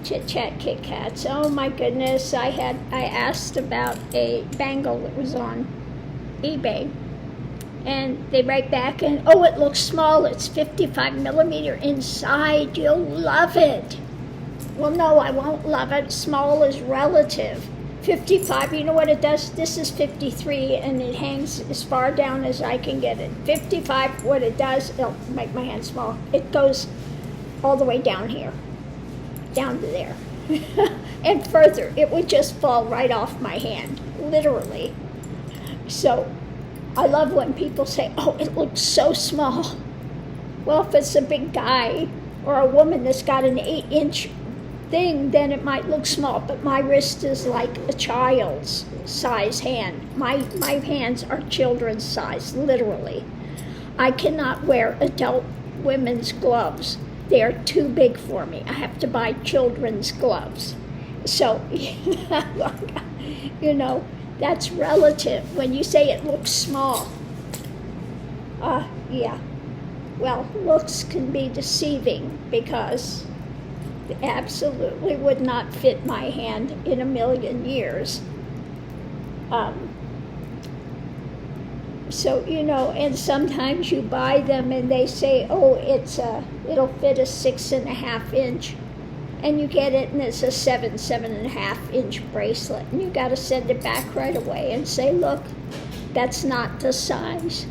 Chit Chat Kit Kats. Oh my goodness, I asked about a bangle that was on eBay, and they write back and, oh, it looks small, it's 55 millimeter inside, you'll love it. Well, no, I won't love it. Small is relative. 55, you know what it does? This is 53, and it hangs as far down as I can get it. 55, what it does, it'll make my hand small. It goes all the way down here, down to there. And further, it would just fall right off my hand, literally. So I love when people say, oh, it looks so small. Well, if it's a big guy or a woman that's got an 8-inch thing, then it might look small, but my wrist is like a child's size hand. My hands are children's size, literally. I cannot wear adult women's gloves. They are too big for me. I have to buy children's gloves. So, you know, that's relative. When you say it looks small, yeah. Well, looks can be deceiving because it absolutely would not fit my hand in a million years. So, you know, and sometimes you buy them and they say, oh, it'll fit a 6.5 inch. And you get it and it's a 7.5 inch bracelet. And you got to send it back right away and say, look, that's not the size.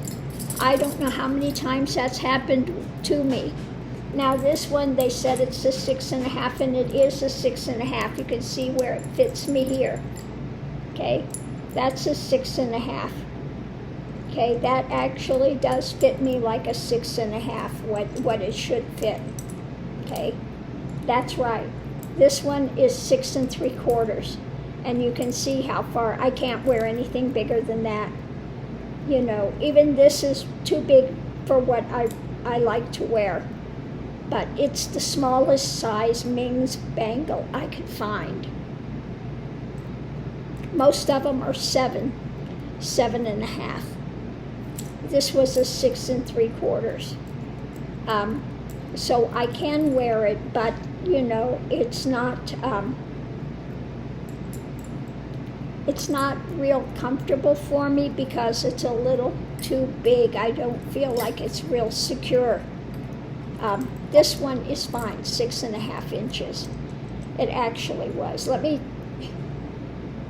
I don't know how many times that's happened to me. Now this one, they said it's a 6.5, and it is a 6.5. You can see where it fits me here. Okay, that's a 6.5. Okay, that actually does fit me like a 6.5, what it should fit. Okay, that's right. This one is 6 3/4, and you can see how far. I can't wear anything bigger than that. You know, even this is too big for what I like to wear. But it's the smallest size Ming's bangle I could find. Most of them are 7.5. This was a 6 3/4. So I can wear it, but you know, it's not real comfortable for me because it's a little too big. I don't feel like it's real secure. This one is fine, 6.5 inches. It actually was. Let me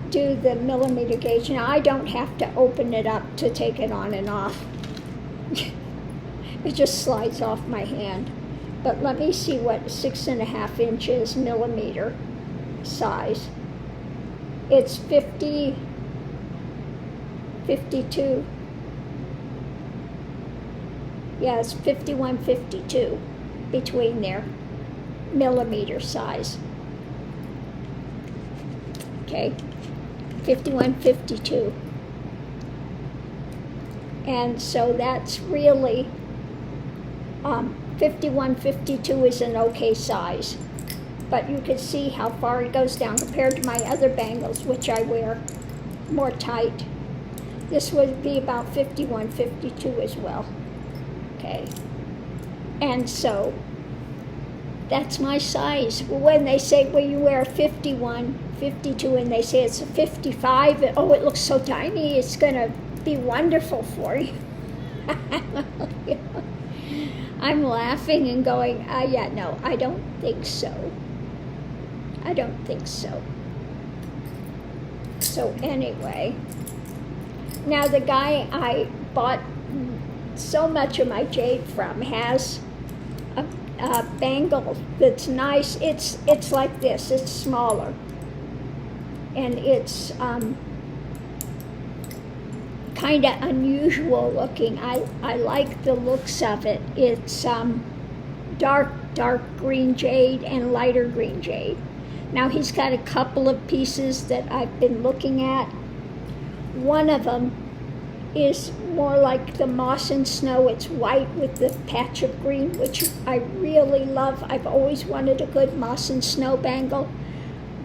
do the millimeter gauge. Now, I don't have to open it up to take it on and off. It just slides off my hand. But let me see what 6.5 inches millimeter size. It's 52. Yeah, it's 51, 52 between there, millimeter size. Okay, 51, 52. And so that's really, 51, 52 is an okay size. But you can see how far it goes down compared to my other bangles, which I wear more tight. This would be about 51, 52 as well. Okay, and so that's my size. When they say, well, you wear a 51, 52, and they say it's a 55, oh, it looks so tiny, it's going to be wonderful for you. I'm laughing and going, yeah, no, I don't think so. I don't think so. So anyway, now the guy I bought so much of my jade from has a bangle that's nice. It's like this. It's smaller, and it's kind of unusual looking. I like the looks of it. It's dark green jade and lighter green jade. Now he's got a couple of pieces that I've been looking at. One of them is more like the moss and snow. It's white with the patch of green, which I really love. I've always wanted a good moss and snow bangle.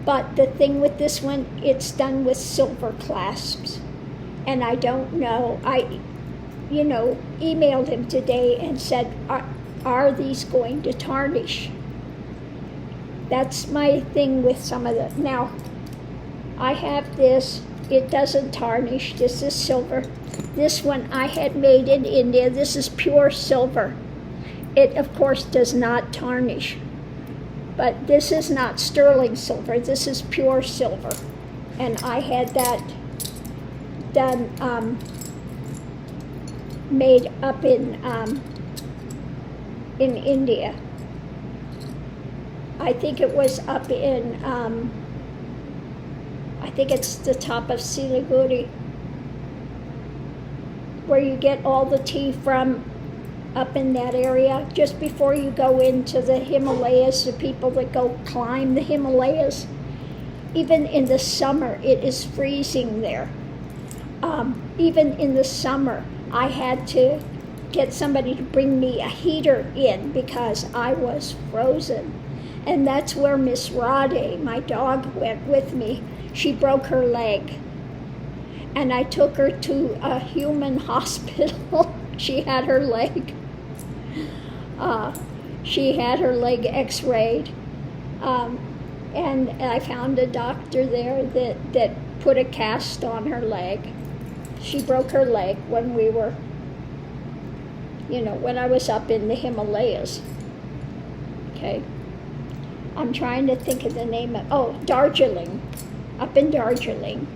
But the thing with this one, it's done with silver clasps. And I don't know. I emailed him today and said, are these going to tarnish? that's my thing with some of the, now, I have this, it doesn't tarnish, this is silver. This one I had made in India, this is pure silver. It, of course, does not tarnish. But this is not sterling silver, this is pure silver. And I had that done, made up in India. I think it was up in, I think it's the top of Siliguri, where you get all the tea from, up in that area, just before you go into the Himalayas, the people that go climb the Himalayas. Even in the summer, it is freezing there. Even in the summer, I had to get somebody to bring me a heater in because I was frozen. And that's where Miss Rade, my dog, went with me. She broke her leg. And I took her to a human hospital. She had her leg. She had her leg x-rayed. And I found a doctor there that put a cast on her leg. She broke her leg when we were, when I was up in the Himalayas. Okay. I'm trying to think of the name of, Darjeeling, up in Darjeeling.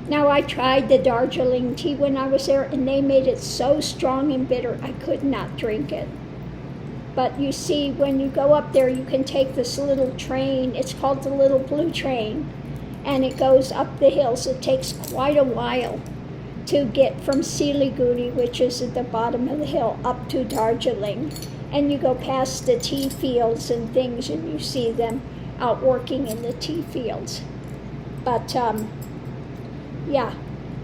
Now, I tried the Darjeeling tea when I was there, and they made it so strong and bitter, I could not drink it. But you see, when you go up there, you can take this little train. It's called the Little Blue Train, and it goes up the hills. It takes quite a while to get from Siliguri, which is at the bottom of the hill, up to Darjeeling. And you go past the tea fields and things, and you see them out working in the tea fields. But, yeah,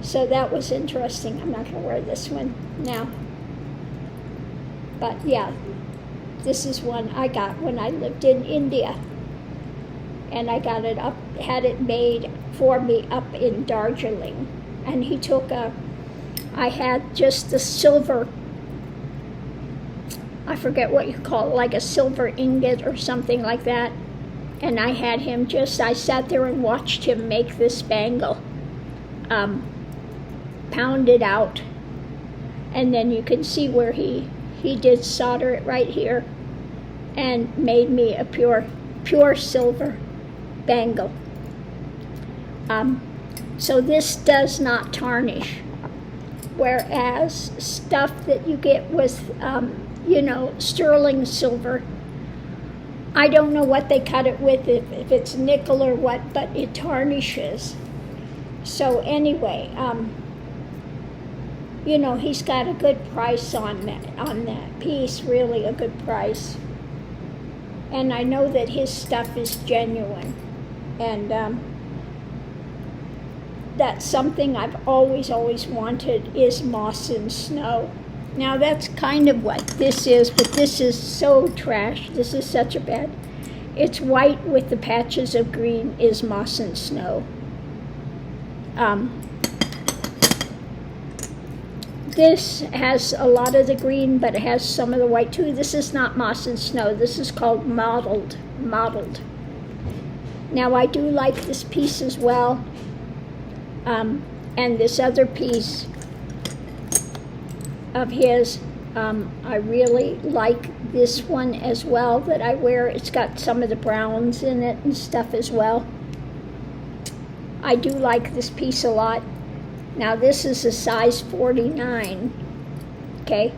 so that was interesting. I'm not going to wear this one now. But, yeah. This is one I got when I lived in India. And I got it up, had it made for me up in Darjeeling. And he took I had just the silver, I forget what you call it, like a silver ingot or something like that. And I had him I sat there and watched him make this bangle. Pound it out. And then you can see where he did solder it right here and made me a pure silver bangle. So this does not tarnish, whereas stuff that you get with, sterling silver, I don't know what they cut it with, if it's nickel or what, but it tarnishes. So anyway, he's got a good price on that piece, really a good price. And I know that his stuff is genuine. And that's something I've always wanted, is moss and snow. Now that's kind of what this is, but this is so trash. This is such a bad. It's white with the patches of green is moss and snow. This has a lot of the green, but it has some of the white too. This is not moss and snow. This is called mottled. Now I do like this piece as well. And this other piece of his, I really like this one as well that I wear. It's got some of the browns in it and stuff as well. I do like this piece a lot. Now this is a size 49, okay,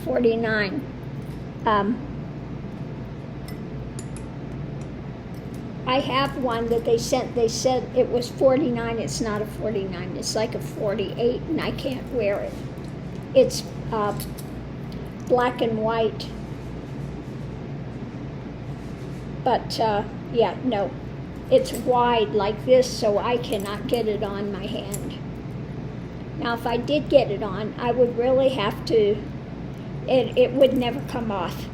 49. I have one that they said it was 49, it's not a 49, it's like a 48, and I can't wear it. It's black and white, but yeah, no, it's wide like this, so I cannot get it on my hand. Now, if I did get it on, I would really have to, it would never come off.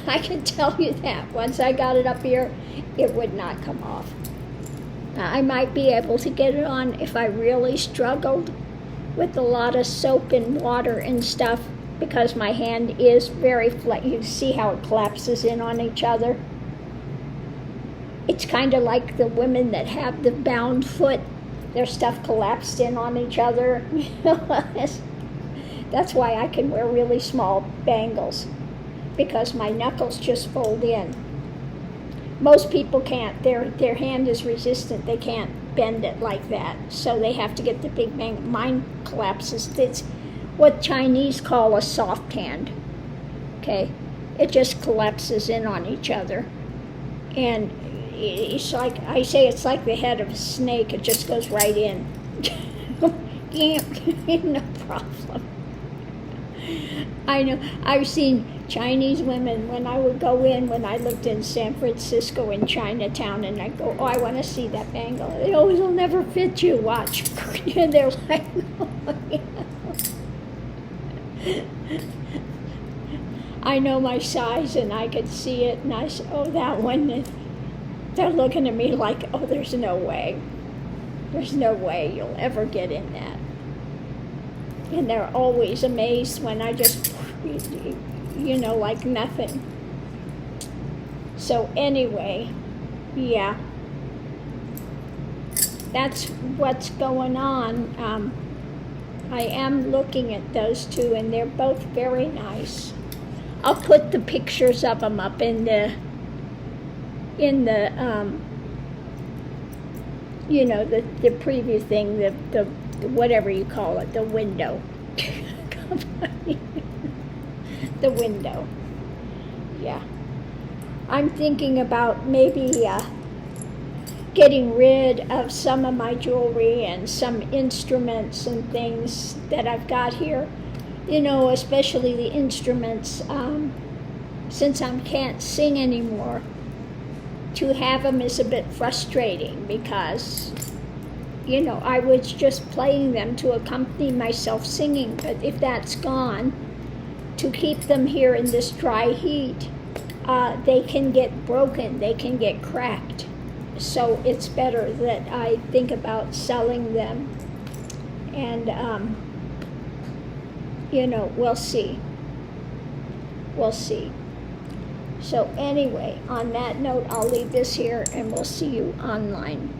I can tell you that. Once I got it up here, it would not come off. I might be able to get it on if I really struggled with a lot of soap and water and stuff, because my hand is very flat. You see how it collapses in on each other? it's kind of like the women that have the bound foot, their stuff collapsed in on each other. That's why I can wear really small bangles, because my knuckles just fold in. Most people can't. Their hand is resistant. They can't bend it like that, so they have to get the big bang. Mine collapses. It's what Chinese call a soft hand. Okay, it just collapses in on each other, and it's like I say, it's like the head of a snake. It just goes right in. No problem. I know. I've seen Chinese women when I would go in, when I lived in San Francisco in Chinatown, and I'd go, oh, I want to see that bangle. They always will never fit you, watch. And they're like, oh, yeah. I know my size, and I could see it, and I said, oh, that one. They're looking at me like, oh, there's no way. There's no way you'll ever get in that. And they're always amazed when I just, like nothing. So anyway, yeah, that's what's going on. I am looking at those two, and they're both very nice. I'll put the pictures of them up in the the preview thing, the whatever you call it, the window. The window. Yeah. I'm thinking about maybe getting rid of some of my jewelry and some instruments and things that I've got here. Especially the instruments, since I can't sing anymore. To have them is a bit frustrating because, I was just playing them to accompany myself singing. But if that's gone, to keep them here in this dry heat, they can get broken, they can get cracked. So it's better that I think about selling them. And, we'll see. We'll see. So anyway, on that note, I'll leave this here, and we'll see you online.